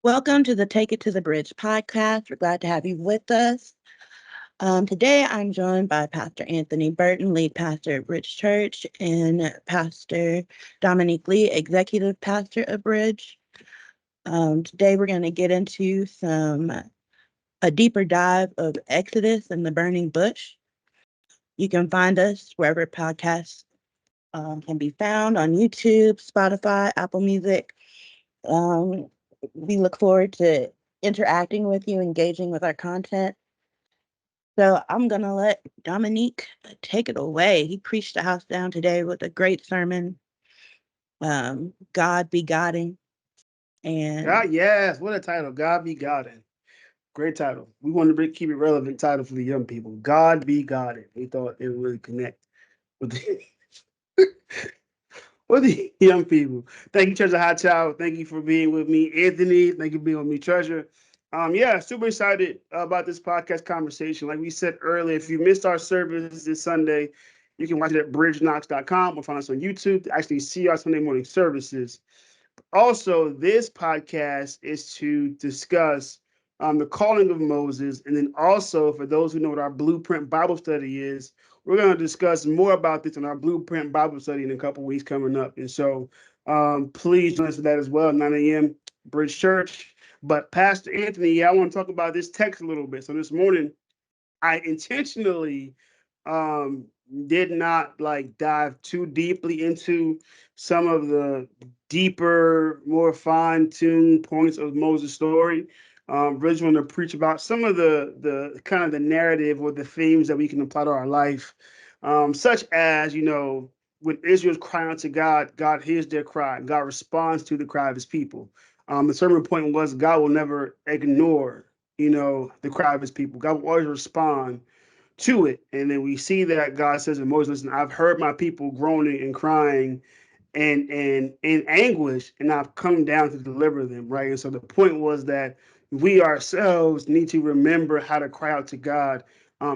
Welcome to the Take It to the Bridge podcast. We're glad to have you with us. Today, I'm joined by Pastor Anthony Burton, lead pastor at Bridge Church, and Pastor Dominique Lee, executive pastor of Bridge. Today, we're going to get into a deeper dive of Exodus and the burning bush. You can find us wherever podcasts can be found on YouTube, Spotify, Apple Music. Um, we look forward to interacting with you, engaging with our content. So I'm going to let Dominique take it away. He preached the house down today with a great sermon, God be Godding. And God, yes. What a title. God be Godding. Great title. We wanted to keep it relevant title for the young people. God be Godding. We thought it would really connect with the, with the young people. Thank you, Treasure High Child. Thank you for being with me, Anthony. Thank you for being with me, Treasure. Yeah, super excited about this podcast conversation. Like we said earlier, if you missed our service this Sunday, you can watch it at bridgeknox.com or find us on YouTube to actually see our Sunday morning services. Also, this podcast is to discuss the calling of Moses. And then also, for those who know what our Blueprint Bible study is, we're going to discuss more about this in our Blueprint Bible study in a couple weeks coming up. And so please join us for that as well, 9 a.m. Bridge Church. But Pastor Anthony, I want to talk about this text a little bit. So this morning, I intentionally um, did not like dive too deeply into some of the deeper, more fine-tuned points of Moses' story. Really want to preach about some of the kind of the narrative or the themes that we can apply to our life, such as when Israel's crying out to God, God hears their cry. God responds to the cry of His people. The sermon point was God will never ignore the cry of His people. God will always respond to it. And then we see that God says in Moses, listen, I've heard my people groaning and crying and in anguish, and I've come down to deliver them, right? And so the point was that we ourselves need to remember how to cry out to God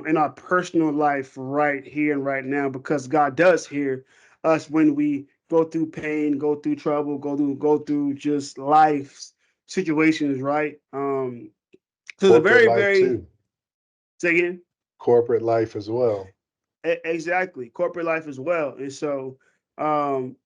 in our personal life right here and right now, because God does hear us when we go through pain, go through trouble, go through just life's situations, right? So the Corporate very, life very too. say again. Corporate life as well. Exactly, corporate life as well. And so um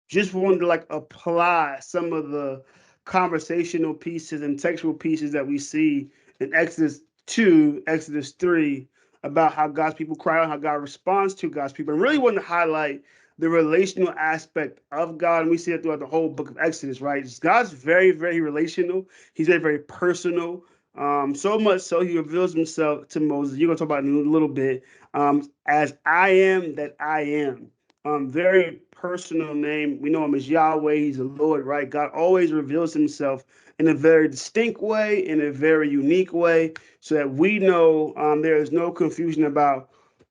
just wanted to like apply some of the conversational pieces and textual pieces that we see in Exodus 2, Exodus 3, about how God's people cry out, how God responds to God's people, and really wanted to highlight the relational aspect of God. And we see it throughout the whole book of Exodus, right? God's very, very relational. He's very, very personal. So much so he reveals himself to Moses. You're going to talk about it in a little bit. As I am that I am. Very personal name. We know him as Yahweh. He's the Lord, right? God always reveals himself in a very distinct way, in a very unique way, so that we know there is no confusion about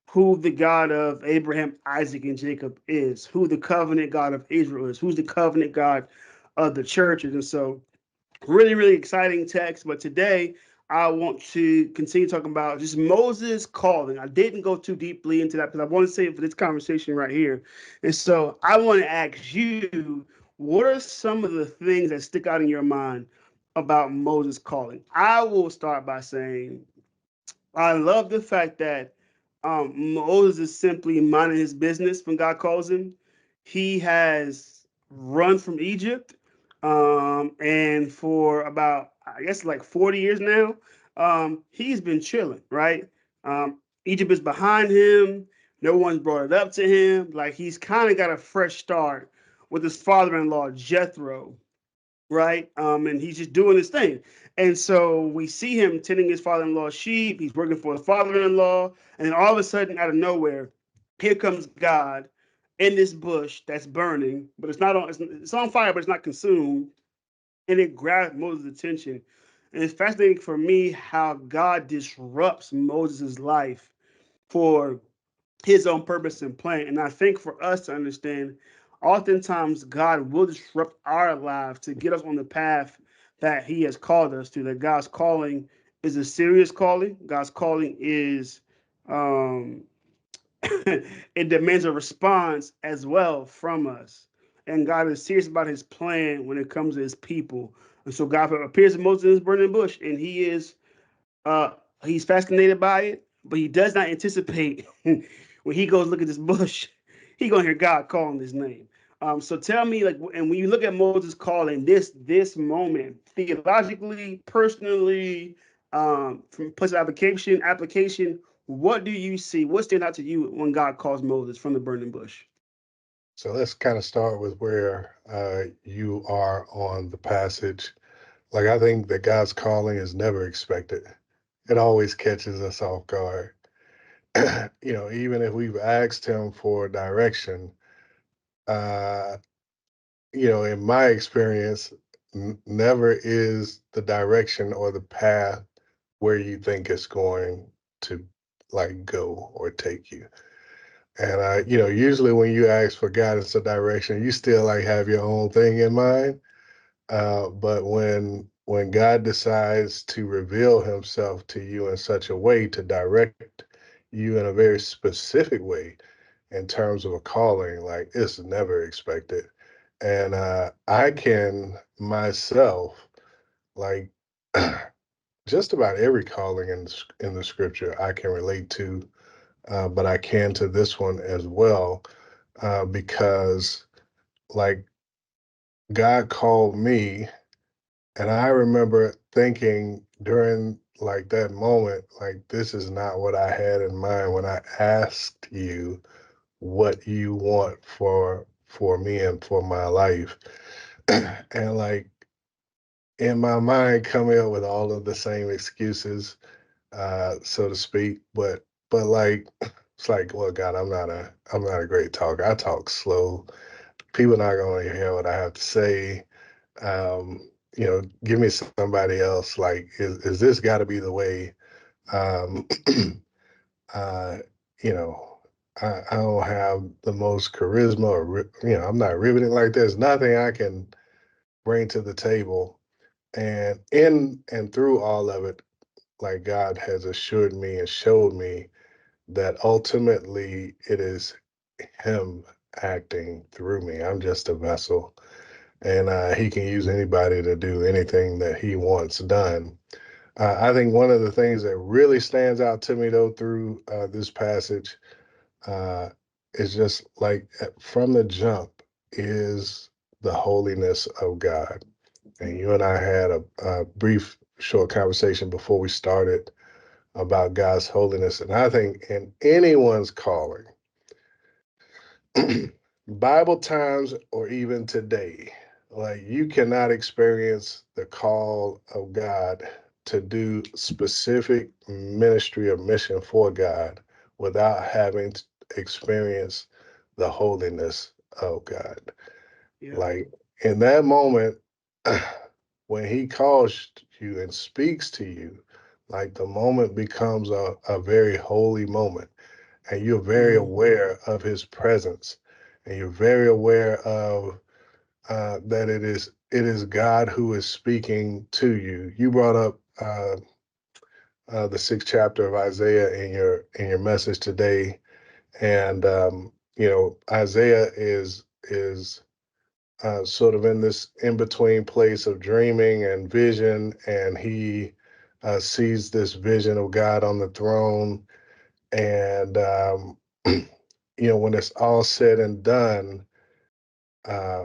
who the God of Abraham, Isaac, and Jacob is, who the covenant God of Israel is, who's the covenant God of the churches. And so really, really exciting text. But today, I want to continue talking about just Moses calling. I didn't go too deeply into that because I want to save it for this conversation right here. And so I want to ask you, what are some of the things that stick out in your mind about Moses calling? I will start by saying I love the fact that Moses is simply minding his business when God calls him. He has run from Egypt, and for about, I guess, like 40 years now, he's been chilling, right? Egypt is behind him. No one's brought it up to him. Like he's kind of got a fresh start with his father-in-law Jethro, right? And he's just doing his thing. And so we see him tending his father-in-law's sheep. He's working for his father-in-law, and then all of a sudden, out of nowhere, here comes God in this bush that's burning, but it's on fire, but it's not consumed, and it grabs Moses' attention. And it's fascinating for me how God disrupts Moses' life for his own purpose and plan. And I think for us to understand, oftentimes God will disrupt our lives to get us on the path that he has called us to, that God's calling is a serious calling. God's calling is um it demands a response as well from us. and God is serious about His plan when it comes to His people. And so God appears to Moses in this burning bush, and uh, he's fascinated by it, but he does not anticipate when he goes look at this bush, he gonna hear God calling his name. So tell me, like, and when you look at Moses calling this moment, theologically, personally, from place of application, what do you see? What stands out to you when God calls Moses from the burning bush? So let's kind of start with where you are on the passage. Like, I think that God's calling is never expected. It always catches us off guard. Even if we've asked him for direction, uh, in my experience, never is the direction or the path where you think it's going to like go or take you. And usually when you ask for guidance or direction, you still like have your own thing in mind. But when God decides to reveal Himself to you in such a way to direct you in a very specific way in terms of a calling, like it's never expected. And I can myself like just about every calling in the scripture I can relate to, but I can to this one as well, because like God called me, and I remember thinking during like that moment, like this is not what I had in mind when I asked you what you want for me and for my life. And like in my mind coming up with all of the same excuses, so to speak. But like it's like, well, God, I'm not a great talker. I talk slow. People not gonna hear what I have to say. Give me somebody else. Like, is this got to be the way? Um, uh, you know, I don't have the most charisma, or I'm not riveting like there's nothing I can bring to the table. And in and through all of it, like God has assured me and showed me that ultimately it is Him acting through me. I'm just a vessel, and He can use anybody to do anything that He wants done. I think one of the things that really stands out to me, though, through this passage uh, is just like from the jump is the holiness of God. And you and I had a brief, short conversation before we started about God's holiness. And I think in anyone's calling, Bible times or even today, like you cannot experience the call of God to do specific ministry or mission for God without having to experience the holiness of God. Yeah. Like in that moment, when He calls you and speaks to you, like the moment becomes a very holy moment, and you're very Mm-hmm. aware of His presence, and you're very aware of that it is God who is speaking to you. You brought up the sixth chapter of Isaiah in your message today, and Isaiah is sort of in this in between place of dreaming and vision, and he sees this vision of God on the throne, and when it's all said and done, uh,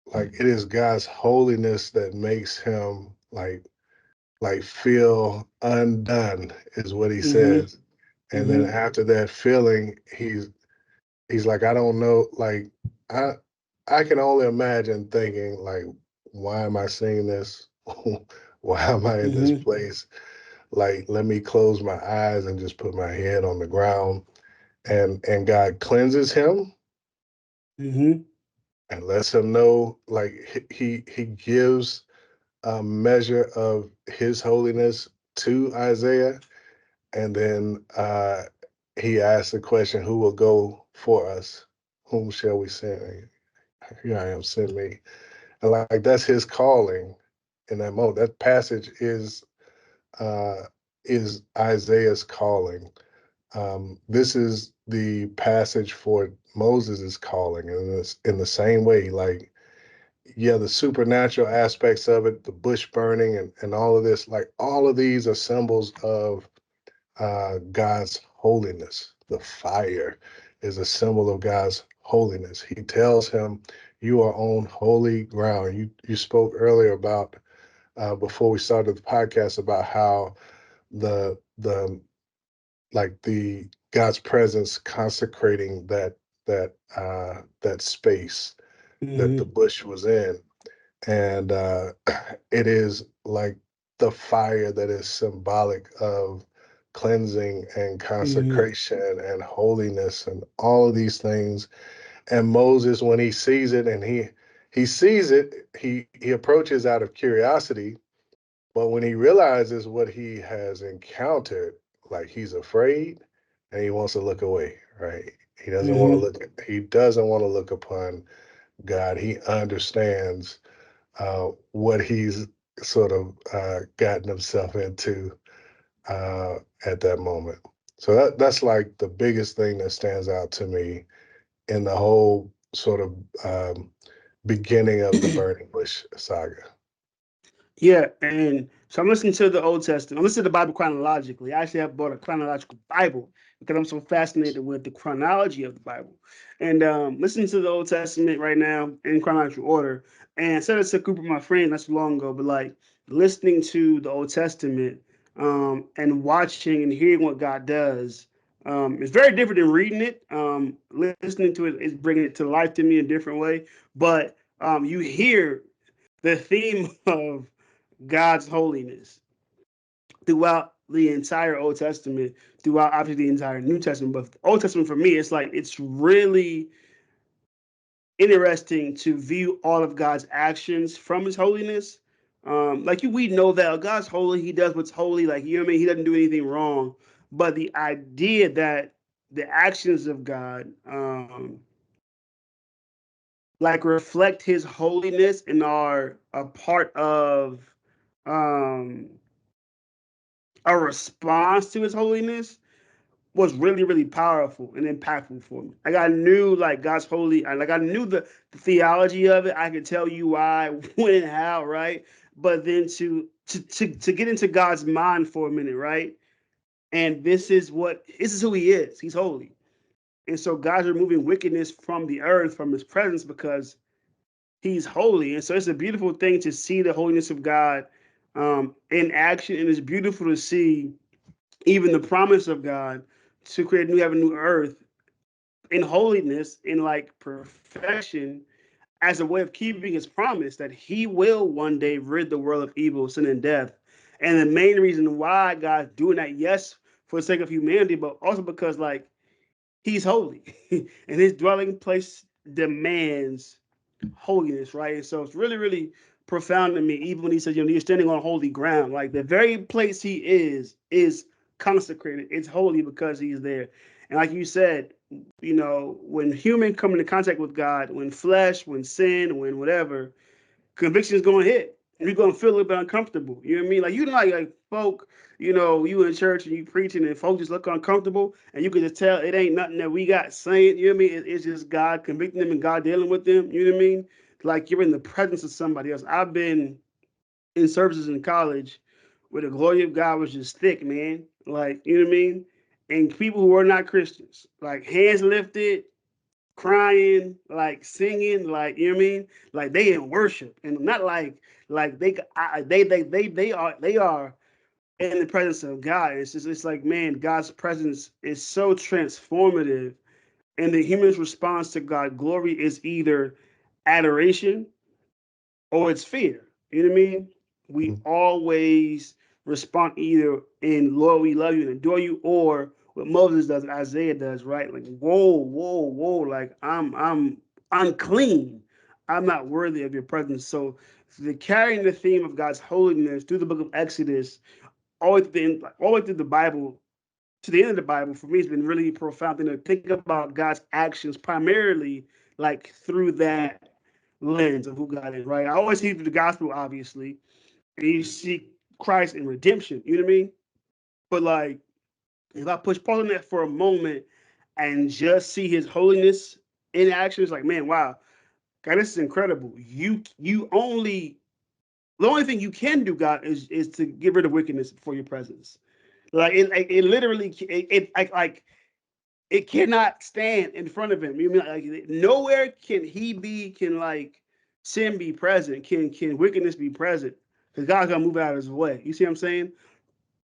like it is God's holiness that makes him like feel undone, is what he Mm-hmm. says. And then Mm-hmm. after that feeling, he's like, I don't know, like I I can only imagine thinking like, why am I seeing this? Why am I in this Mm-hmm. place? Like, let me close my eyes and just put my head on the ground. And God cleanses him Mm-hmm. and lets him know, like he gives a measure of his holiness to Isaiah. And then he asks the question, who will go for us? Whom shall we send? Here I am, send me. And like that's his calling in that moment. That passage uh, is Isaiah's calling. This is the passage for Moses is calling, and it's in the same way. Like, yeah, the supernatural aspects of it, the bush burning, and all of this, like all of these are symbols of God's holiness. The fire is a symbol of God's holiness. He tells him, "You are on holy ground." You spoke earlier about before we started the podcast about how the like the God's presence consecrating that space that the Mm-hmm. bush was in, and it is like the fire that is symbolic of cleansing and Mm-hmm. consecration and holiness and all of these things. And Moses, when he sees it, and he sees it, he approaches out of curiosity, but when he realizes what he has encountered, like, he's afraid and he wants to look away, right? He doesn't want to Mm-hmm. look he doesn't want to look upon God. He understands what he's sort of gotten himself into uh, at that moment. So that's like the biggest thing that stands out to me in the whole sort of beginning of the burning bush saga. Yeah, and so I'm listening to the Old Testament. I'm listening to the Bible chronologically. I actually have bought a chronological Bible because I'm so fascinated with the chronology of the Bible. And listening to the Old Testament right now in chronological order. And I said it to a group of my friends not too long ago, but like listening to the Old Testament and watching and hearing what God does is very different than reading it. Listening to it is bringing it to life to me in a different way. But you hear the theme of God's holiness throughout the entire Old Testament, throughout obviously the entire New Testament. But the Old Testament for me, it's like it's really interesting to view all of God's actions from His holiness. Like we know that God's holy, He does what's holy. Like you know what I mean, He doesn't do anything wrong. But the idea that the actions of God, like reflect His holiness and are a part of um a response to his holiness was really, really powerful and impactful for me. Like I knew like God's holy, like I knew the theology of it. I could tell you why, when, and how, right? But then to get into God's mind for a minute, right? And this is who He is. He's holy, and so God's removing wickedness from the earth, from His presence, because He's holy. And so it's a beautiful thing to see the holiness of God in action, and it's beautiful to see even the promise of God to create a new heaven, new earth in holiness, in like perfection, as a way of keeping his promise that he will one day rid the world of evil, sin, and death. And the main reason why God's doing that, yes, for the sake of humanity, but also because like he's holy and his dwelling place demands holiness, right? And so it's really, really profound to me, even when he says, you're standing on holy ground. Like the very place he is consecrated. It's holy because he's there. And like you said, when human come into contact with God, when flesh, when sin, when whatever, conviction is going to hit. And you're going to feel a little bit uncomfortable. You know what I mean? Like, like folk, you in church and you preaching and folk just look uncomfortable. And you can just tell it ain't nothing that we got saying. You know what I mean? It's just God convicting them and God dealing with them. You know what I mean? Like you're in the presence of somebody else. I've been in services in college where the glory of God was just thick, man. Like, you know what I mean? And people who were not Christians, like hands lifted, crying, like singing, like you know what I mean, like they in worship, and not like they are in the presence of God. It's like man, God's presence is so transformative, and the human's response to God glory is either adoration or it's fear. You know what I mean? We always respond either in Lord, we love you and adore you, or what Moses does, Isaiah does, right? Like, whoa, whoa, whoa, like I'm unclean. I'm not worthy of your presence. So the carrying the theme of God's holiness through the book of Exodus, all the way through the Bible, to the end of the Bible, for me, has been really profound thing to think about God's actions primarily like through that lens of who God is, right? I always see through the gospel, obviously, and you see Christ in redemption, you know what I mean? But like, if I push pause on that for a moment and just see his holiness in action. It's like, man, wow, God, this is incredible. You only the only thing you can do, God, is to get rid of wickedness before your presence. It literally like it cannot stand in front of him. You mean like nowhere can he be can like sin be present? Can wickedness be present? Because God's gonna move out of his way. You see what I'm saying?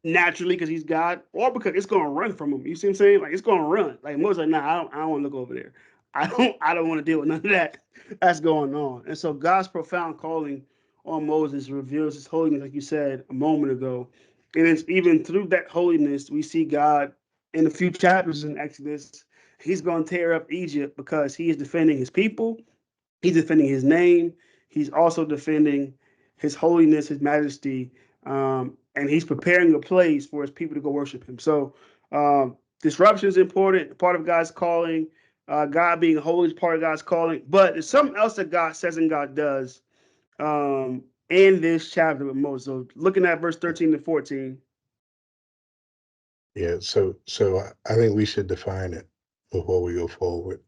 Naturally, because he's God, or because it's gonna run from him. You see what I'm saying? Like it's gonna run. Like Moses, like, nah, I don't want to look over there. I don't want to deal with none of that that's going on. And so God's profound calling on Moses reveals his holiness, like you said a moment ago. And it's even through that holiness we see God in a few chapters in Exodus. He's going to tear up Egypt because he is defending his people. He's defending his name. He's also defending his holiness, his majesty, and he's preparing a place for his people to go worship him. So disruption is important, part of God's calling. God being holy is part of God's calling. But there's something else that God says and God does in this chapter with Moses. So looking at verse 13 to 14. Yeah, so I think we should define it before we go forward.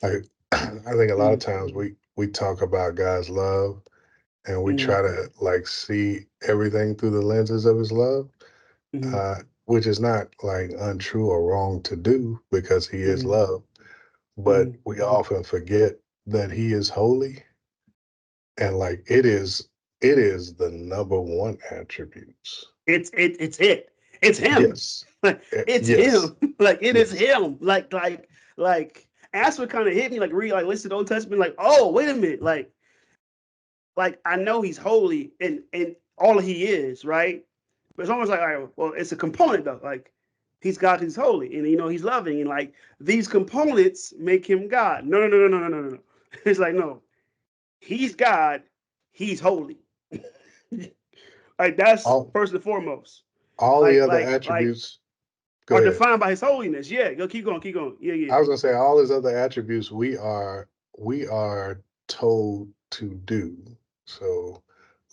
Like I think a lot of Mm, times we talk about God's love and we mm, try to like see everything through the lenses of his love, mm, which is not like untrue or wrong to do because he is mm, love. But mm. we often forget that he is holy and like it is the number one attributes. It's it's him. Yes. Like it's Yes. him. Like it is Yes. him. Like and that's what kind of hit me. Like read like listen to the Old Testament. Like oh wait a minute. Like I know he's holy and all he is right. But it's almost like all right, well it's a component though. Like he's God, he's holy, and he's loving, and like these components make him God. No. It's like no, he's God, he's holy. Like that's All first and foremost. all the Like other like like attributes, go are ahead. defined by his holiness. Yeah, go keep going, keep going. Yeah, yeah. I was gonna say all his other attributes we are told to do. So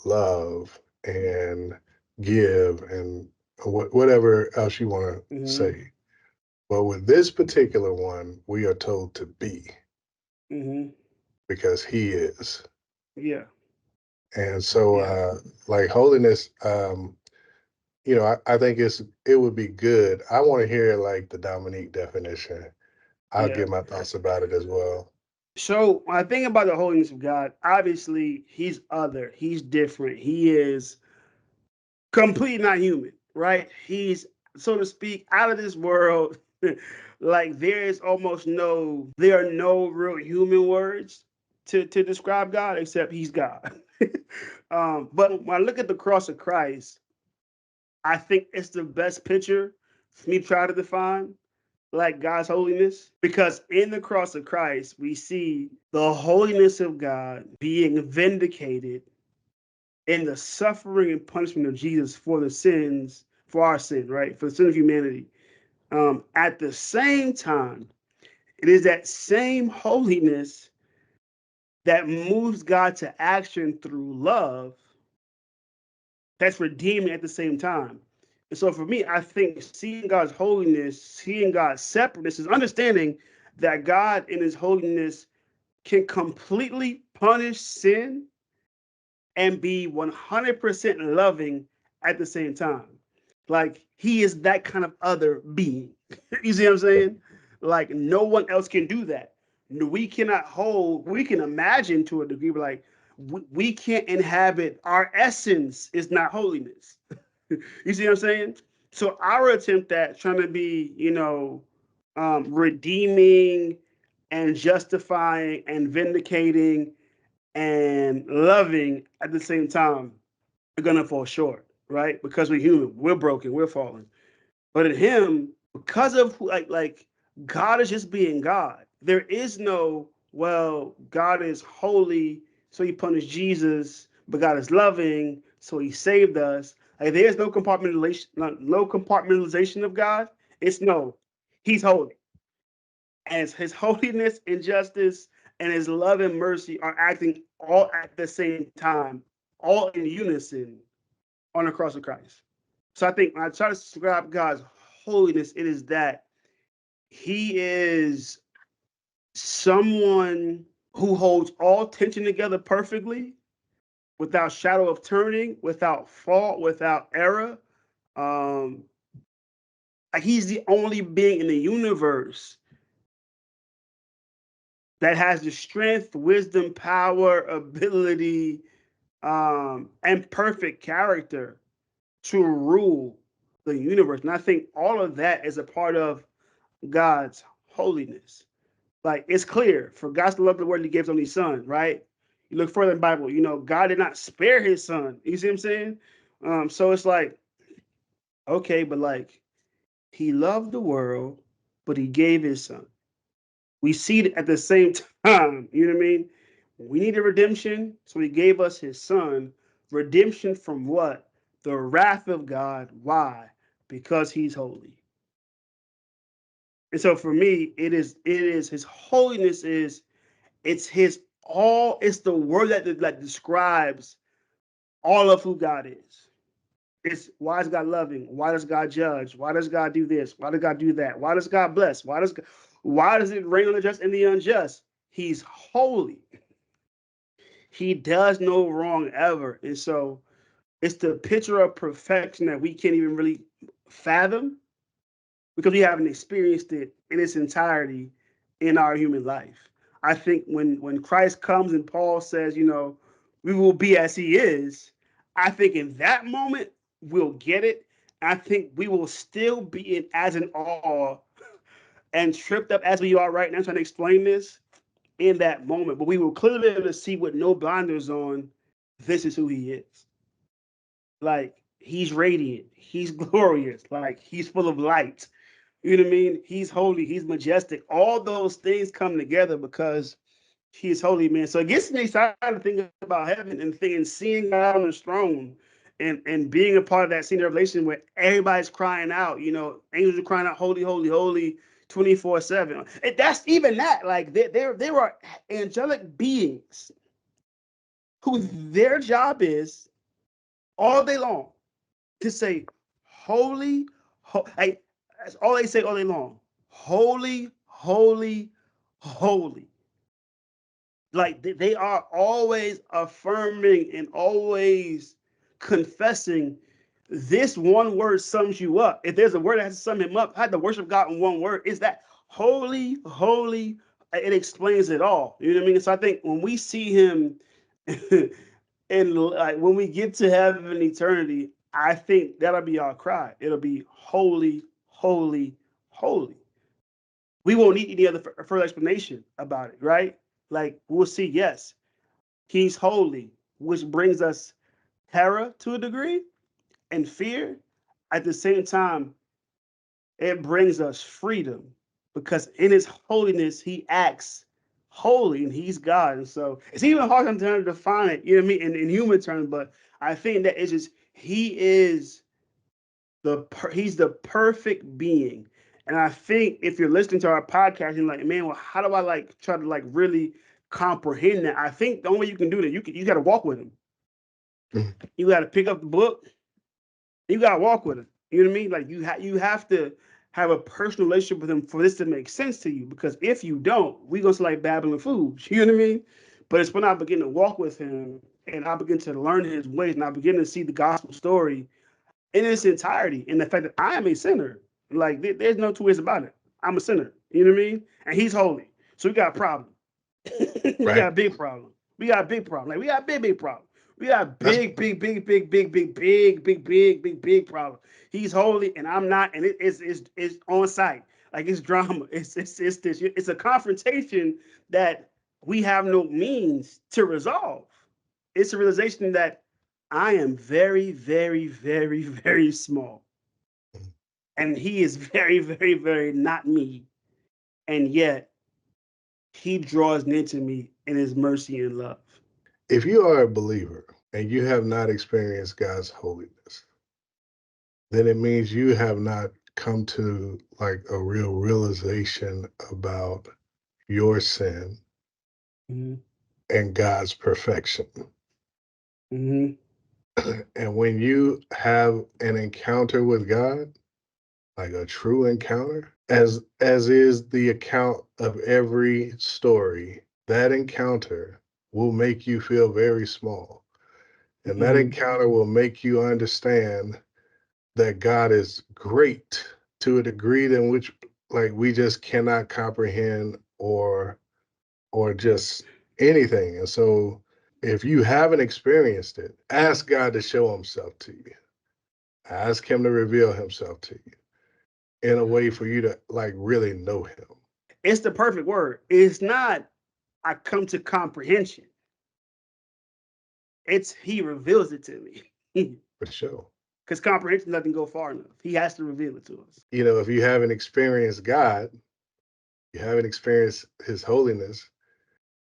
love and give and whatever else you want to Mm-hmm. say. But with this particular one, we are told to be Mm-hmm. because he is. Yeah. And so Yeah. like holiness, I think it would be good. I want to hear like the Dominique definition. I'll Yeah. give my thoughts about it as well. So when I think about the holiness of God, obviously he's other, he's different, he is completely not human, right? He's so to speak out of this world. Like there are no real human words to describe God except he's God. But when I look at the cross of Christ, I think it's the best picture for me to try to define like God's holiness because in the cross of Christ we see the holiness of God being vindicated in the suffering and punishment of Jesus for the sins, for our sin, right? For the sin of humanity. At the same time, it is that same holiness that moves God to action through love that's redeeming at the same time. And so for me, I think seeing God's holiness, seeing God's separateness is understanding that God in his holiness can completely punish sin and be 100% loving at the same time. Like he is that kind of other being. You see what I'm saying? Like no one else can do that. We cannot hold, we can imagine to a degree, but like we can't inhabit, our essence is not holiness. You see what I'm saying? So our attempt at trying to be, redeeming and justifying and vindicating and loving at the same time are gonna fall short, right? Because we're human, we're broken, we're fallen. But in Him, because of like God is just being God. There is no God is holy, so He punished Jesus, but God is loving, so He saved us. Like there's no compartmentalization of God. It's no, He's holy, and His holiness and justice and His love and mercy are acting all at the same time, all in unison on the cross of Christ. So I think when I try to describe God's holiness, it is that He is someone who holds all tension together perfectly, without shadow of turning, without fault, without error. Um, like he's the only being in the universe that has the strength, wisdom, power, ability, and perfect character to rule the universe. And I think all of that is a part of God's holiness. Like it's clear for God to love the world, He gave His only Son. Right? You look further in the Bible, God did not spare His Son. You see what I'm saying? So it's like, okay, but like He loved the world, but He gave His Son. We see it at the same time. You know what I mean? We need a redemption, so He gave us His Son. Redemption from what? The wrath of God. Why? Because He's holy. And so for me, it is His holiness is it's His all. It's the word that describes all of who God is. It's why is God loving? Why does God judge? Why does God do this? Why does God do that? Why does God bless? Why does it rain on the just and the unjust? He's holy. He does no wrong ever. And so it's the picture of perfection that we can't even really fathom because we haven't experienced it in its entirety in our human life. I think when Christ comes and Paul says, we will be as he is, I think in that moment we'll get it. I think we will still be in as in awe and tripped up as we are right now trying to explain this in that moment. But we will clearly be able to see with no blinders on, this is who he is. Like he's radiant, he's glorious, like he's full of light. You know what I mean? He's holy, he's majestic. All those things come together because he's holy, man. So it gets me excited to think about heaven and thinking, seeing God on his throne and being a part of that scene of Revelation where everybody's crying out, angels are crying out, holy, holy, holy, 24/7. And that's even that. Like there are angelic beings who their job is all day long to say, holy, like, that's all they say all day long. Holy, holy, holy. Like they are always affirming and always confessing. This one word sums you up. If there's a word that has to sum him up, I had to worship God in one word. Is that holy, holy? It explains it all. You know what I mean? So I think when we see him and like when we get to heaven in eternity, I think that'll be our cry. It'll be holy, holy, holy. We won't need any other further explanation about it, right? Like we'll see, yes, he's holy, which brings us terror to a degree and fear. At the same time, it brings us freedom because in his holiness, he acts holy and he's God. And so it's even hard sometimes to define it, you know what I mean, in human terms, but I think that it's just he is he's the perfect being. And I think if you're listening to our podcast, you're like, man, well, how do I like try to like really comprehend that? I think the only way you can do that, you got to walk with him. Mhm. You got to pick up the book. You got to walk with him. You know what I mean? Like you have to have a personal relationship with him for this to make sense to you. Because if you don't, we gonna like babbling fools. You know what I mean? But it's when I begin to walk with him and I begin to learn his ways and I begin to see the gospel story in its entirety, and the fact that I am a sinner. Like there's no two ways about it. I'm a sinner. You know what I mean? And he's holy. So we got a problem. We got Right. a big problem. We got a big problem. Like we got a big problem. We got That's big problem. He's holy and I'm not, and it's on site. Like it's drama. It's this. It's a confrontation that we have no means to resolve. It's a realization that I am very, very, very, very small. And he is very, very, very not me. And yet he draws near to me in his mercy and love. if you are a believer and you have not experienced God's holiness, then it means you have not come to like a real realization about your sin Mm-hmm. and God's perfection. Mm-hmm. And when you have an encounter with God, like a true encounter, as is the account of every story. That encounter will make you feel very small, and that Mhm. encounter will make you understand that God is great to a degree in which like we just cannot comprehend or just anything. And so if you haven't experienced it, ask God to show himself to you. Ask him to reveal himself to you in a way for you to like really know him. It's the perfect word. It's not I come to comprehension. It's he reveals it to me. For sure. Because comprehension doesn't go far enough. He has to reveal it to us. You know, if you haven't experienced God, you haven't experienced his holiness,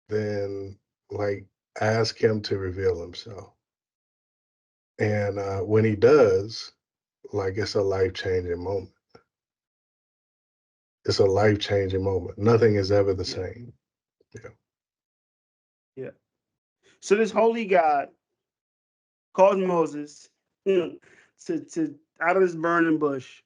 then like ask him to reveal himself. And when he does, like it's a life changing moment. It's a life changing moment. Nothing is ever the Yeah. same. Yeah. Yeah. So this holy God calls Moses to out of this burning bush.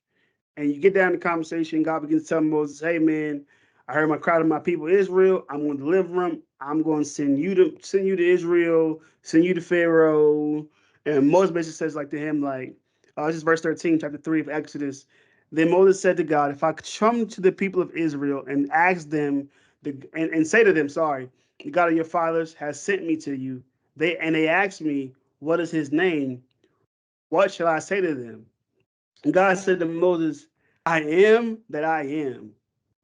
And you get down the conversation, God begins to tell Moses, hey man, I heard my cry to my people Israel. I'm going to deliver them. I'm going to send you to Israel, send you to Pharaoh. And Moses basically says like to him, like, this is verse 13, chapter 3 of Exodus. Then Moses said to God, if I come to the people of Israel and ask them and say to them, sorry, the God of your fathers has sent me to you. They ask me, what is his name? What shall I say to them? And God said to Moses, I am that I am.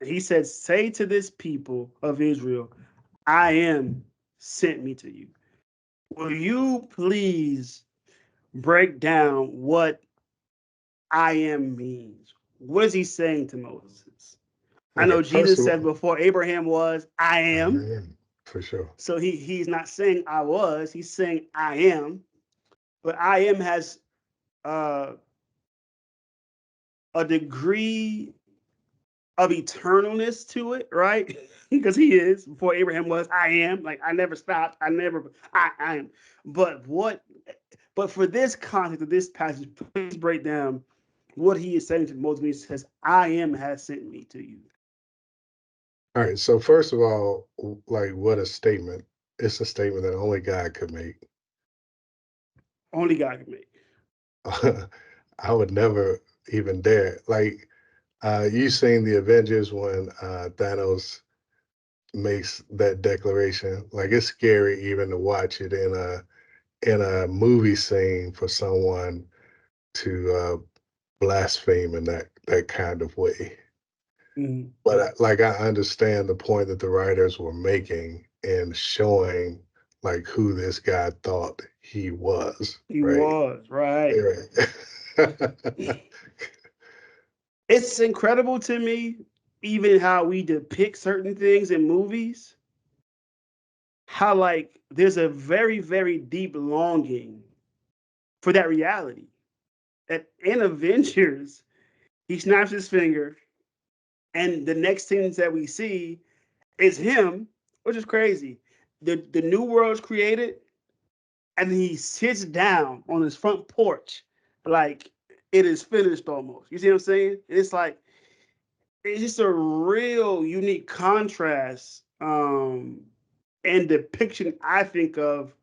And he said, say to this people of Israel, I am sent me to you. Will you please break down what I am means? What is he saying to Moses? I Okay. know First Jesus of said all, before Abraham was, I I am. am for sure. So he's not saying I was, he's saying I am. But I am has uh, a degree of eternalness to it, right? Because he is before Abraham was. I am like I never stopped. I am. But what? But for this context of this passage, please break down what he is saying to Moses when he says, "I am has sent me to you." All right. So first of all, like what a statement. It's a statement that only God could make. Only God can make. I would never even dare. Like you seen the Avengers when Thanos makes that declaration. Like it's scary even to watch it in a movie scene for someone to blaspheme in that kind of way. Mm-hmm. But like I understand the point that the writers were making in showing like who this guy thought he was, He right? was right. Right. It's incredible to me, even how we depict certain things in movies. How like there's a very very deep longing for that reality. That in Avengers, he snaps his finger, and the next things that we see is him, which is crazy. The new world's created, and he sits down on his front porch, like it is finished almost. You see what I'm saying? It's like it's just a real unique contrast and depiction, I think, of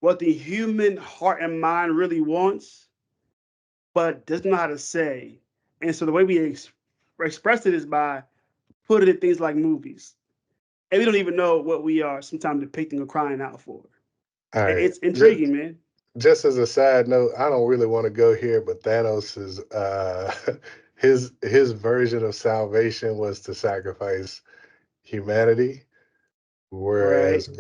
what the human heart and mind really wants, but doesn't know how to say. And so the way we express it is by putting it in things like movies. And we don't even know what we are sometimes depicting or crying out for. All right. It's intriguing, man. Just as a side note, I don't really want to go here, but Thanos is his version of salvation was to sacrifice humanity, whereas Right,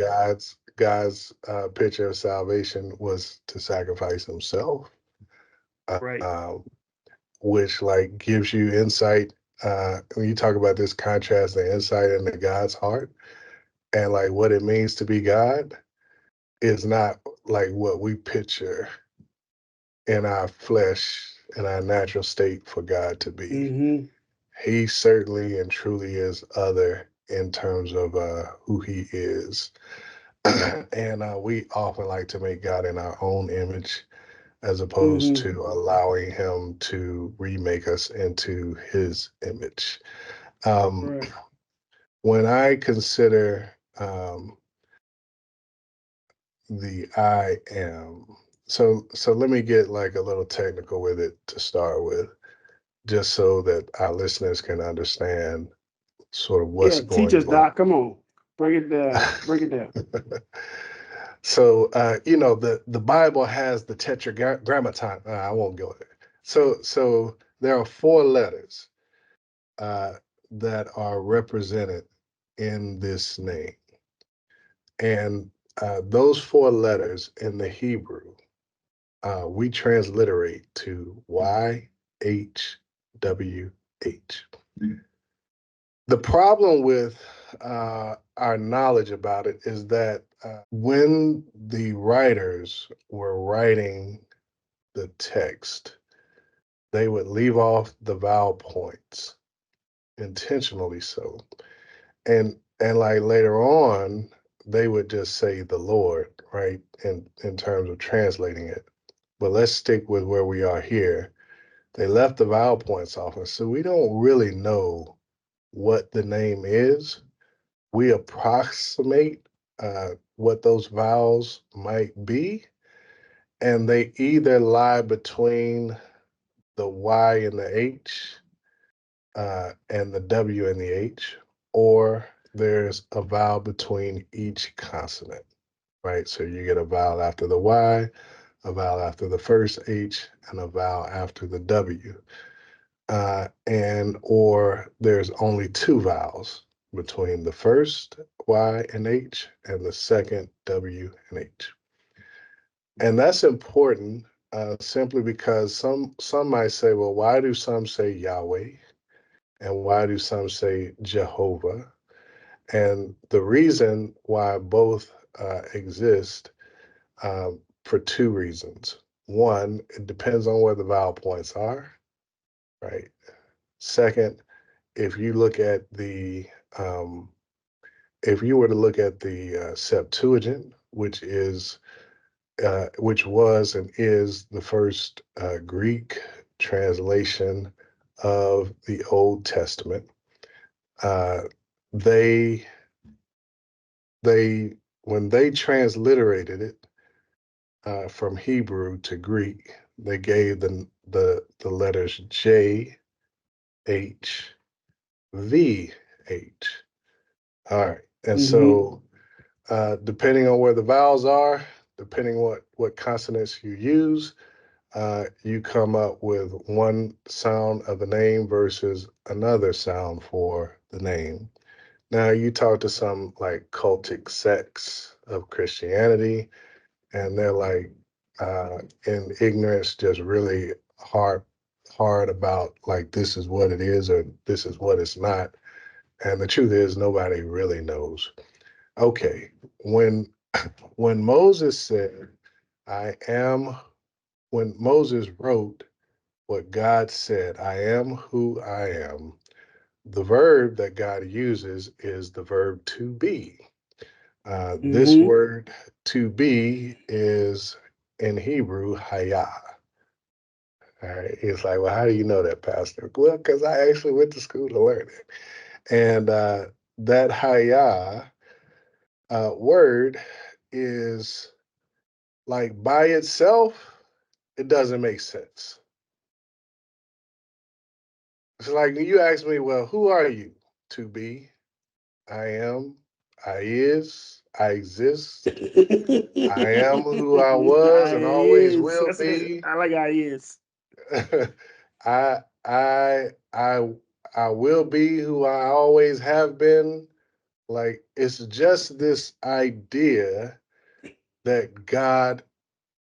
God's picture of salvation was to sacrifice himself, right. um, which like gives you insight when you talk about this contrast and insight into God's heart and like what it means to be God is not like what we picture in our flesh, in our natural state for God to be. Mm-hmm. He certainly and truly is other in terms of who he is. And we often like to make God in our own image. as opposed Mm-hmm. to allowing him to remake us into his image. Um, Right. when I consider the I am, so let me get like a little technical with it to start with, just so that our listeners can understand sort of what's Yeah, teach going us, on. Doc. Come on. Break it down. Break it down. So the Bible has the tetragrammaton. I won't go there. So there are four letters uh, that are represented in this name, and those four letters in the Hebrew we transliterate to YHWH. The problem with our knowledge about it is that when the writers were writing the text, they would leave off the vowel points intentionally so. And like later on, they would just say the Lord, right? In terms of translating it. But let's stick with where we are here. They left the vowel points off, and so we don't really know what the name is. We approximate what those vowels might be, and they either lie between the Y and the H and the W and the H, or there's a vowel between each consonant, right? So you get a vowel after the Y, a vowel after the first H, and a vowel after the W. And or there's only two vowels between the first Y and H and the second W and H. And that's important simply because some might say, well, why do some say Yahweh and why do some say Jehovah? And the reason why both exist for two reasons. One, it depends on where the vowel points are, right? Second, if you look at um, if you were to look at the Septuagint, which was and is the first Greek translation of the Old Testament, uh, they they when they transliterated it from Hebrew to Greek, they gave the letters J H V H. All right, and Mm-hmm. so depending on where the vowels are, depending what consonants you use, you come up with one sound of the name versus another sound for the name. Now, you talk to some like cultic sects of Christianity, and they're like in ignorance, just really hard about like this is what it is or this is what it's not. And the truth is, nobody really knows. Okay, when when Moses said, I am, when Moses wrote what God said, I am who I am, the verb that God uses is the verb to be. This Mm-hmm. word to be is in Hebrew, hayah. All right. It's like, well, how do you know that, Pastor? Well, because I actually went to school to learn it. And that hayah word is like by itself, it doesn't make sense. It's like you ask me, well, who are you? To be, I am, I is, I exist, I am who I was I and always is. will That's it. be. I like I is. I I I I will be who I always have been. Like it's just this idea that God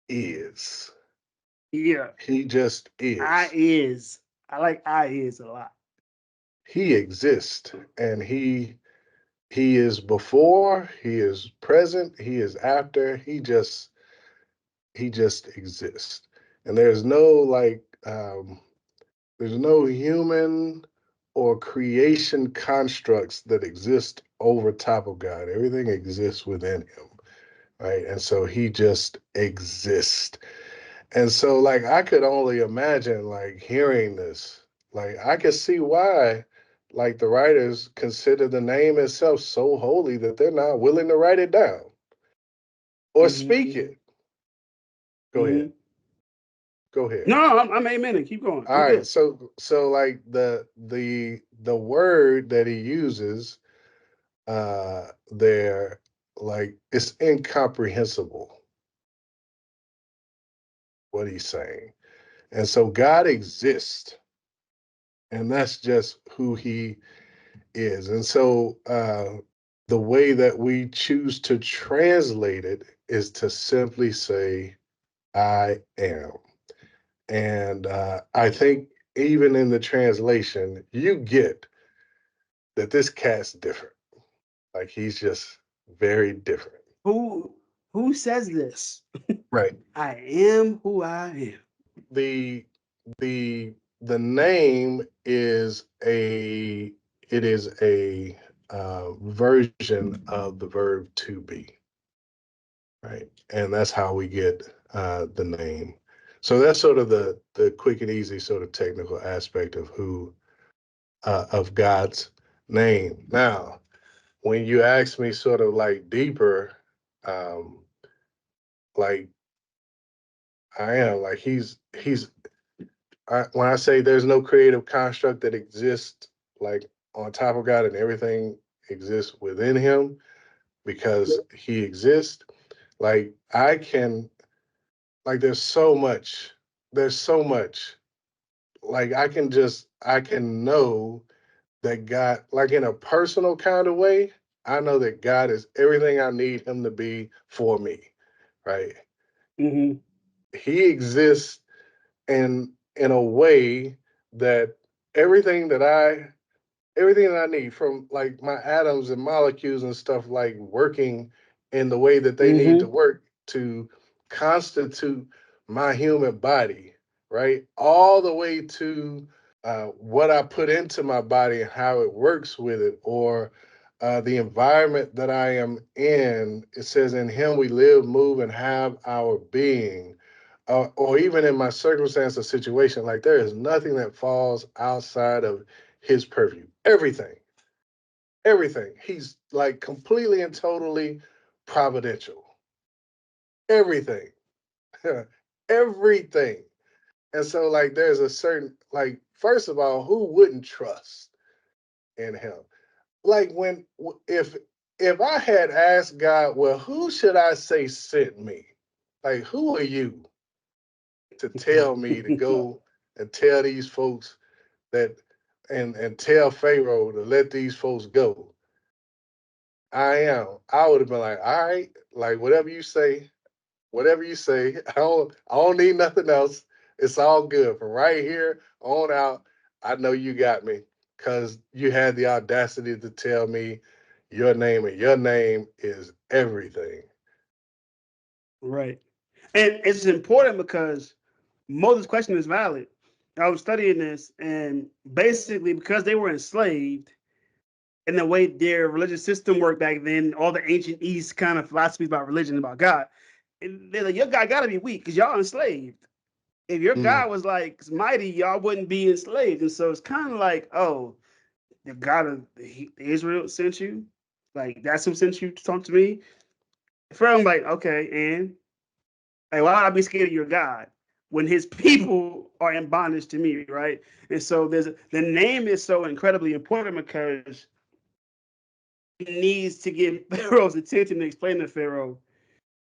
is. Yeah. He just I is. is. I like I is a lot. He exists and he is before, he is present, he is after, he just exists. And there's no human or creation constructs that exist over top of God. Everything exists within him, right? And so he just exists. And so, like, I could only imagine, like, hearing this. Like, I could see why, like, the writers consider the name itself so holy that they're not willing to write it down or speak Mm-hmm. it. Go ahead. Mm-hmm. Go ahead. No, I'm amen. Keep going. All I'm right. good. So like the word that he uses there, like, it's incomprehensible what he's saying. And so God exists, and that's just who he is. And so the way that we choose to translate it is to simply say, I am. And I think even in the translation, you get that this cat's different. Like, he's just very different. Who who says this? Right. I am who I am. The the name is a version of the verb to be, right? And that's how we get the name. So that's sort of the quick and easy sort of technical aspect of who of God's name. Now, when you ask me sort of like deeper, um, like I am like when I say there's no creative construct that exists like on top of God and everything exists within him because he exists, like I can like there's so much like I can know that God, like in a personal kind of way, I know that God is everything I need him to be for me, right? Mm-hmm. He exists in a way that everything that I everything that I need from like my atoms and molecules and stuff like working in the way that they need to Mm-hmm. work to constitute my human body, right? All the way to what I put into my body and how it works with it, or the environment that I am in. It says, in him we live, move, and have our being. Or even in my circumstance or situation, like there is nothing that falls outside of his purview. Everything, everything. He's like completely and totally providential. Everything, everything. And so, like, there's a certain, like, first of all, who wouldn't trust in him? Like, if I had asked God, well, who should I say sent me? Like, who are you to tell me to go and tell these folks that and tell Pharaoh to let these folks go? I am. I would have been like, all right, like whatever you say. I don't need nothing else. It's all good. From right here on out, I know you got me. Cause you had the audacity to tell me your name, and your name is everything. Right. And it's important because Moses' question is valid. I was studying this, and basically, because they were enslaved, and the way their religious system worked back then, all the ancient East kind of philosophies about religion, about God, and they're like, your God got to be weak because y'all enslaved. If your Mm. God was like mighty, y'all wouldn't be enslaved. And so it's kind of like, oh, the God of Israel sent you? Like, that's who sent you to talk to me? Pharaoh, I'm like, okay, and like, why would I be scared of your God when his people are in bondage to me, right? And so the name is so incredibly important because it needs to get Pharaoh's attention to explain to Pharaoh,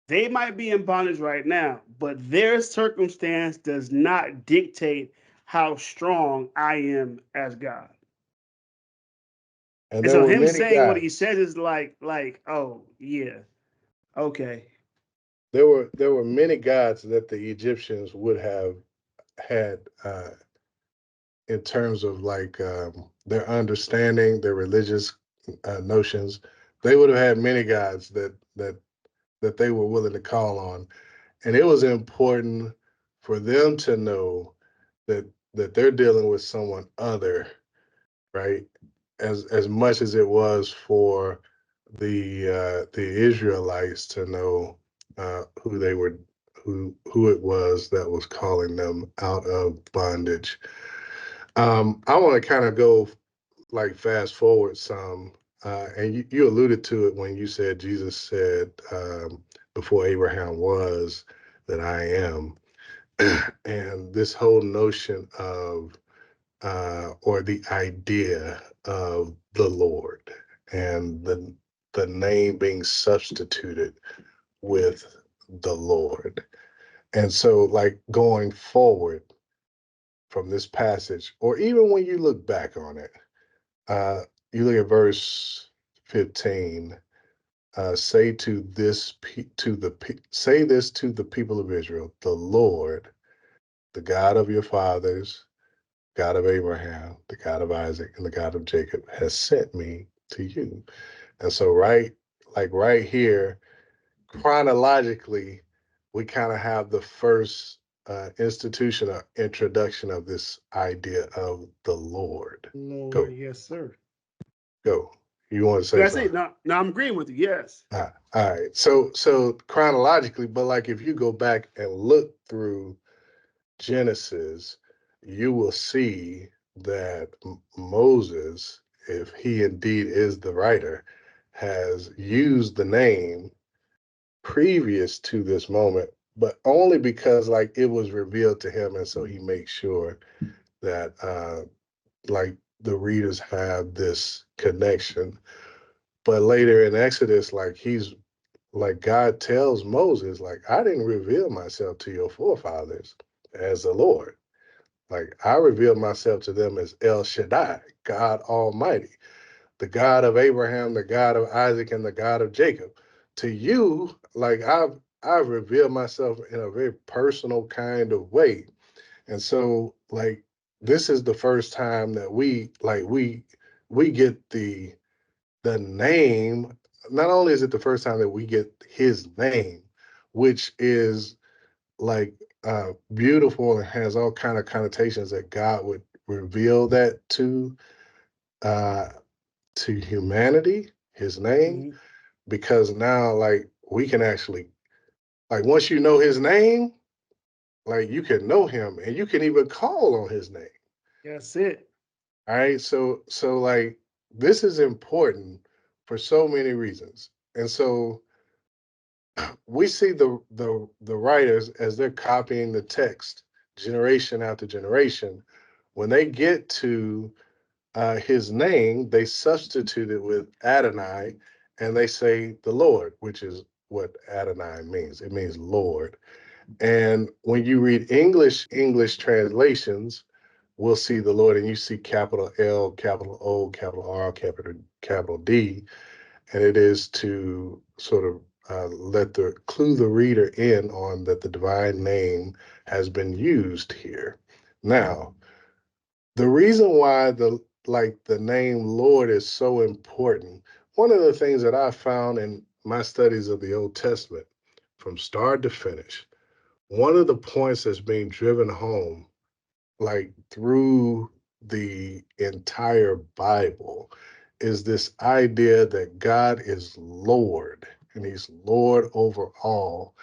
they might be in bondage right now, but their circumstance does not dictate how strong I am as God. And And there so were him many saying what he gods. says is oh yeah, okay. There were many gods that the Egyptians would have had in terms of like their understanding, their religious notions. They would have had many gods that they were willing to call on, and it was important for them to know that they're dealing with someone other, right? As much as it was for the Israelites to know who they were who it was that was calling them out of bondage. I want to kind of go like fast forward some, and you alluded to it when you said Jesus said before Abraham was that I am, and this whole notion of or the idea of the Lord and the name being substituted with the Lord. And so, like going forward from this passage, or even when you look back on it, uh, you look at verse 15. Say to this to the say this to the people of Israel: the Lord, the God of your fathers, God of Abraham, the God of Isaac, and the God of Jacob, has sent me to you. And so, right here, chronologically, we kind of have the first institution or introduction of this idea of the Lord. Lord, Go, yes, sir. go. You want to say That's it. something? No, I'm agreeing with you. Yes. All right. So chronologically, but like if you go back and look through Genesis, you will see that Moses, if he indeed is the writer, has used the name previous to this moment, but only because like it was revealed to him, and so he makes sure that like the readers have this connection. But later in Exodus, like he's like God tells Moses, like I didn't reveal myself to your forefathers as the Lord. Like I revealed myself to them as El Shaddai, God Almighty, the God of Abraham, the God of Isaac, and the God of Jacob. To you, like I've revealed myself in a very personal kind of way. And so like this is the first time that we get the name. Not only is it the first time that we get his name, which is like beautiful and has all kind of connotations that God would reveal that uh to humanity, his name, Hmm. because now like we can actually like once you know his name, like you can know him and you can even call on his name. That's it. All right. So like this is important for so many reasons. And so we see the writers as they're copying the text generation after generation. When they get to his name, they substitute it with Adonai, and they say the Lord, which is what Adonai means. It means Lord. And when you read English translations, we'll see the Lord, and you see capital L, capital O, capital R, capital D, and it is to sort of let the clue the reader in on that the divine name has been used here. Now, the reason why the name Lord is so important, one of the things that I found in my studies of the Old Testament from start to finish, one of the points that's being driven home like through the entire Bible is this idea that God is Lord and he's Lord over all.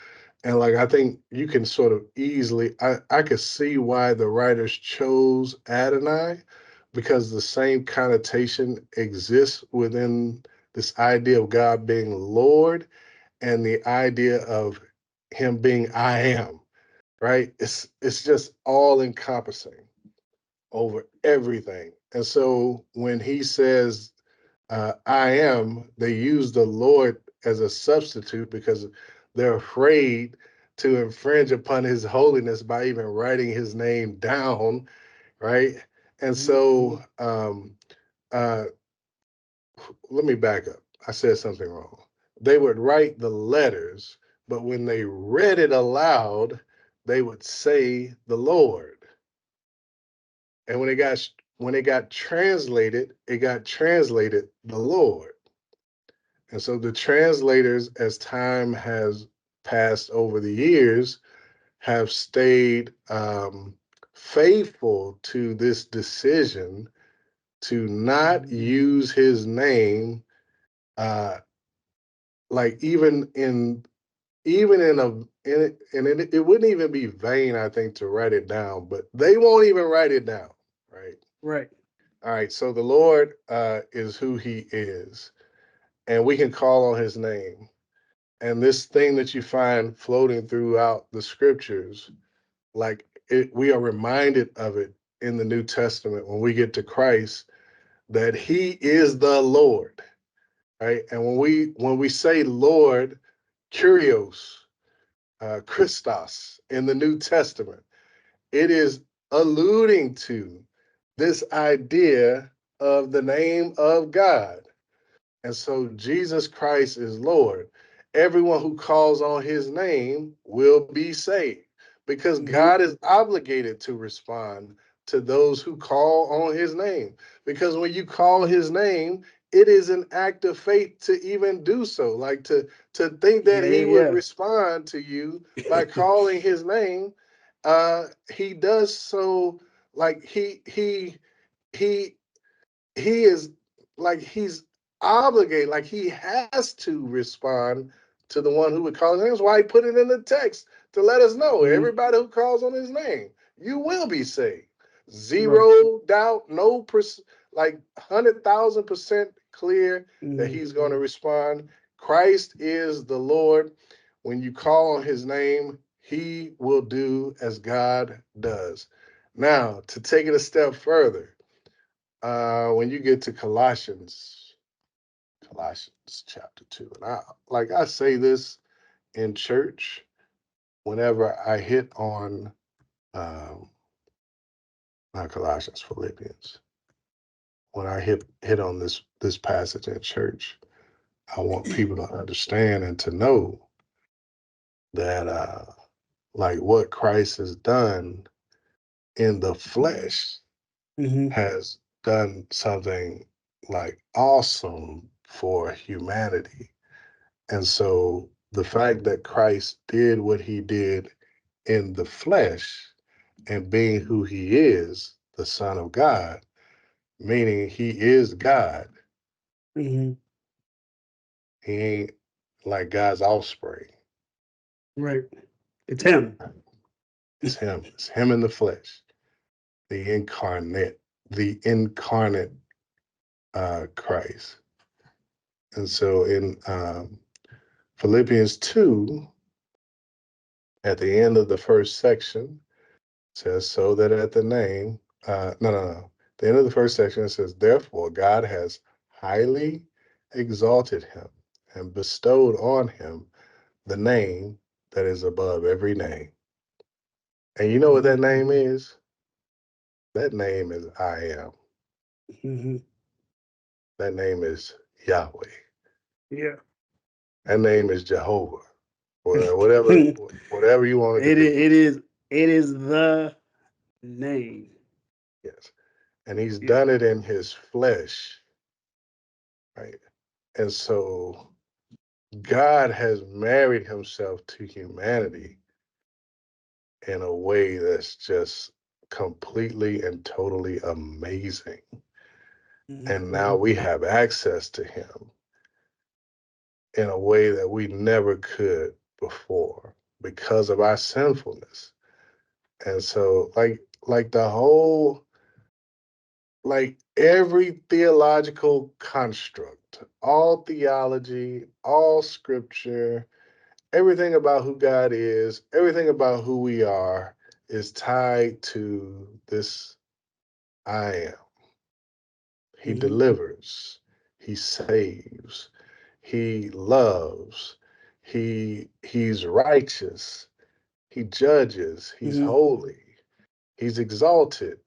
And like I think you can sort of easily I could see why the writers chose Adonai because the same connotation exists within this idea of God being Lord and the idea of him being I am, right? It's just all encompassing over everything. And so when he says, I am, they use the Lord as a substitute because they're afraid to infringe upon his holiness by even writing his name down, right? And Hmm. so uh, let me back up. I said something wrong. They would write the letters, but when they read it aloud, they would say the Lord. And when it got translated, it got translated the Lord. And so the translators, as time has passed over the years, have stayed faithful to this decision to not Hmm. use his name, uh, like even in even it wouldn't even be vain, I think, to write it down, but they won't even write it down, right? Right. All right, so the Lord is who he is, and we can call on his name. And this thing that you find floating throughout the scriptures, like we are reminded of it in the New Testament when we get to Christ, that he is the Lord, right? And when we say Lord, Kyrios, Christos in the New Testament, it is alluding to this idea of the name of God. And so Jesus Christ is Lord. Everyone who calls on his name will be saved because Mm-hmm. God is obligated to respond to those who call on his name. Because when you call his name, it is an act of faith to even do so. Like to think that Yeah, he would yeah, respond to you by yeah. calling his name, he does so like he he is like he's obligated, like he has to respond to the one who would call his name. That's why he put it in the text to let us know Mm-hmm. everybody who calls on his name, you will be saved. Right. Zero doubt, no like 100,000% clear that Mm-hmm. he's going to respond. Christ is the Lord. When you call on his name, he will do as God does. Now, to take it a step further, when you get to Colossians chapter 2, and I say this in church whenever I hit on um, not Colossians, Philippians. When I hit on this passage in church, I want people to understand and to know that like what Christ has done in the flesh Mm-hmm. has done something like awesome for humanity. And so the fact that Christ did what he did in the flesh and being who he is, the Son of God, meaning he is God, Mm-hmm. he ain't like God's offspring. Right. It's him. It's him. It's him in the flesh, the incarnate Christ. And so in Philippians 2, at the end of the first section, says, so that at the name, no. The end of the first section, it says, therefore, God has highly exalted him and bestowed on him the name that is above every name. And you know what Mm-hmm. that name is? That name is I am. Mm-hmm. That name is Yahweh. Yeah. That name is Jehovah. Or it whatever you want it to is. be. It is the name. Yes. And he's Yeah. done it in his flesh, right? And so God has married himself to humanity in a way that's just completely and totally amazing. Mm-hmm. And now we have access to him in a way that we never could before because of our sinfulness. And so like the whole like every theological construct, all theology, all scripture, everything about who God is, everything about who we are is tied to this I am. He Mm-hmm. delivers, he saves, he loves, he's righteous, he judges, he's Mm-hmm. holy, he's exalted.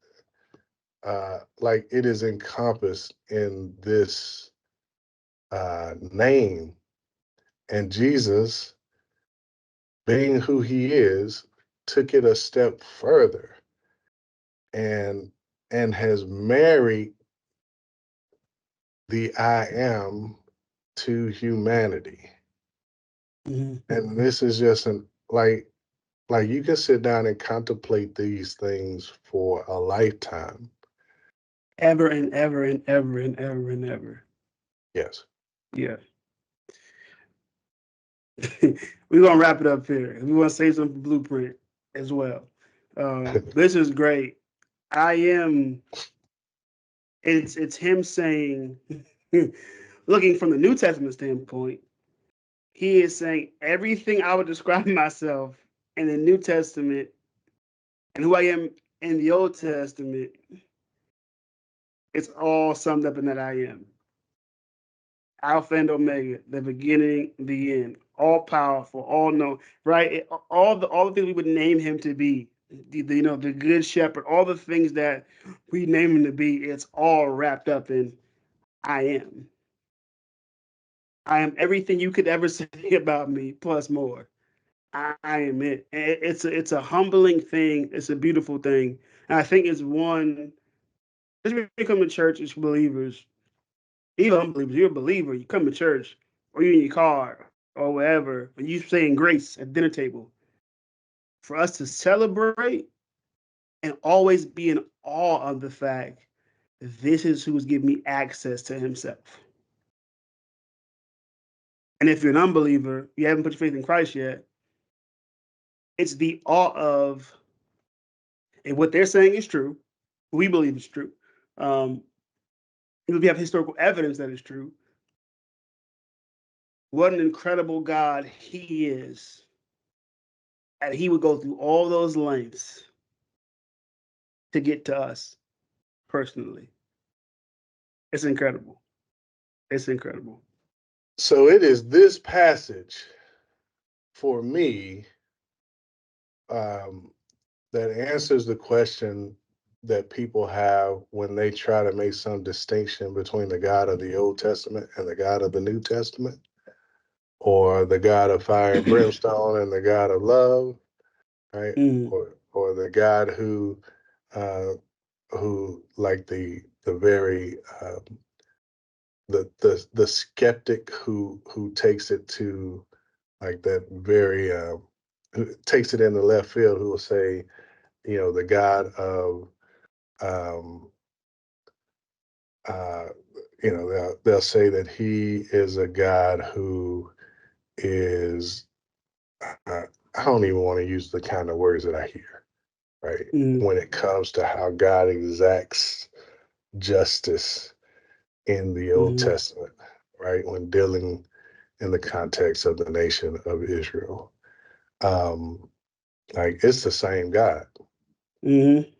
Like it is encompassed in this name. And Jesus, being who he is, took it a step further and has married the I am to humanity. Mm-hmm. And this is just like you can sit down and contemplate these things for a lifetime. Ever and ever and ever and ever and ever. Yes. Yeah. We're gonna wrap it up here. We want to save some blueprint as well. This is great. I am. It's him saying, looking from the New Testament standpoint, he is saying everything I would describe myself in the New Testament and who I am in the Old Testament. It's all summed up in that I am. Alpha and Omega, the beginning, the end, all powerful, all known, right? All the things we would name him to be, the good shepherd, all the things that we name him to be, it's all wrapped up in I am. I am everything you could ever say about me, plus more. I am it. It's a humbling thing. It's a beautiful thing, and I think it's one. As we come to church as believers, even unbelievers, you're a believer. You come to church, or you're in your car, or wherever, and you saying grace at dinner table. For us to celebrate and always be in awe of the fact that this is who's giving me access to Himself. And if you're an unbeliever, you haven't put your faith in Christ yet. It's the awe of, and what they're saying is true. We believe it's true. Um, we have historical evidence that it's true. What an incredible God He is. And He would go through all those lengths to get to us personally. It's incredible. It's incredible. So it is this passage for me um, that answers the question that people have when they try to make some distinction between the God of the Old Testament and the God of the New Testament, or the God of fire and brimstone and the God of love, right? Mm-hmm. Or the God uh, who like the very the skeptic who takes it to like that very who takes it in the left field, who will say, the God of um, uh, they'll say that he is a God who is uh, I don't even want to use the kind of words that I hear, right? Mm-hmm. When it comes to how God exacts justice in the Old Mm-hmm. Testament, right? When dealing in the context of the nation of Israel. Um, like it's the same God. Mm-hmm.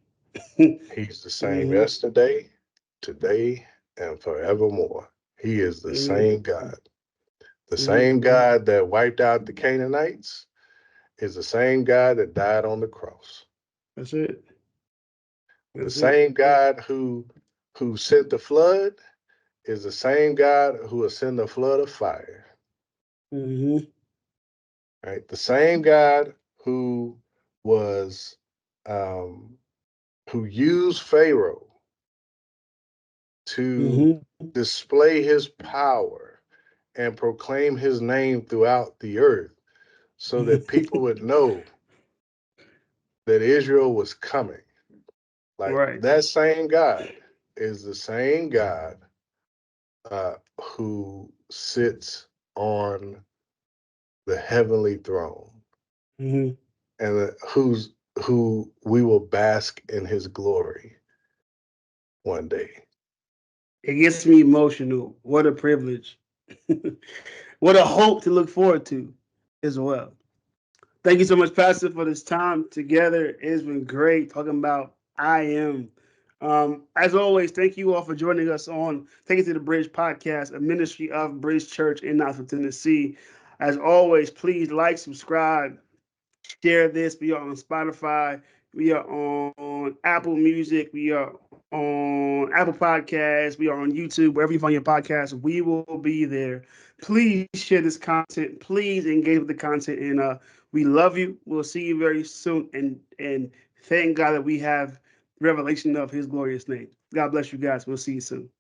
He's the same Mm-hmm. yesterday, today, and forevermore. He is the Mm-hmm. same God. The Mm-hmm. same God that wiped out the Canaanites is the same God that died on the cross. That's it. The That's it. same God who sent the flood is the same God who will send the flood of fire. Mm-hmm. Right? The same God who was um, who used Pharaoh to Mm-hmm. display his power and proclaim his name throughout the earth so that people would know that Israel was coming. Like Right. that same God is the same God who sits on the heavenly throne Mm-hmm. and who we will bask in his glory one day. It gets me emotional. What a privilege. What a hope to look forward to as well. Thank you so much, Pastor, for this time together. It's been great talking about I am. As always, thank you all for joining us on Take It to the Bridge podcast, a ministry of Bridge Church in Knoxville, Tennessee. As always, please like, subscribe, share this. We are on Spotify. We are on Apple Music. We are on Apple Podcasts. We are on YouTube. Wherever you find your podcast, we will be there. Please share this content. Please engage with the content. And we love you. We'll see you very soon. And thank God that we have revelation of His glorious name. God bless you guys. We'll see you soon.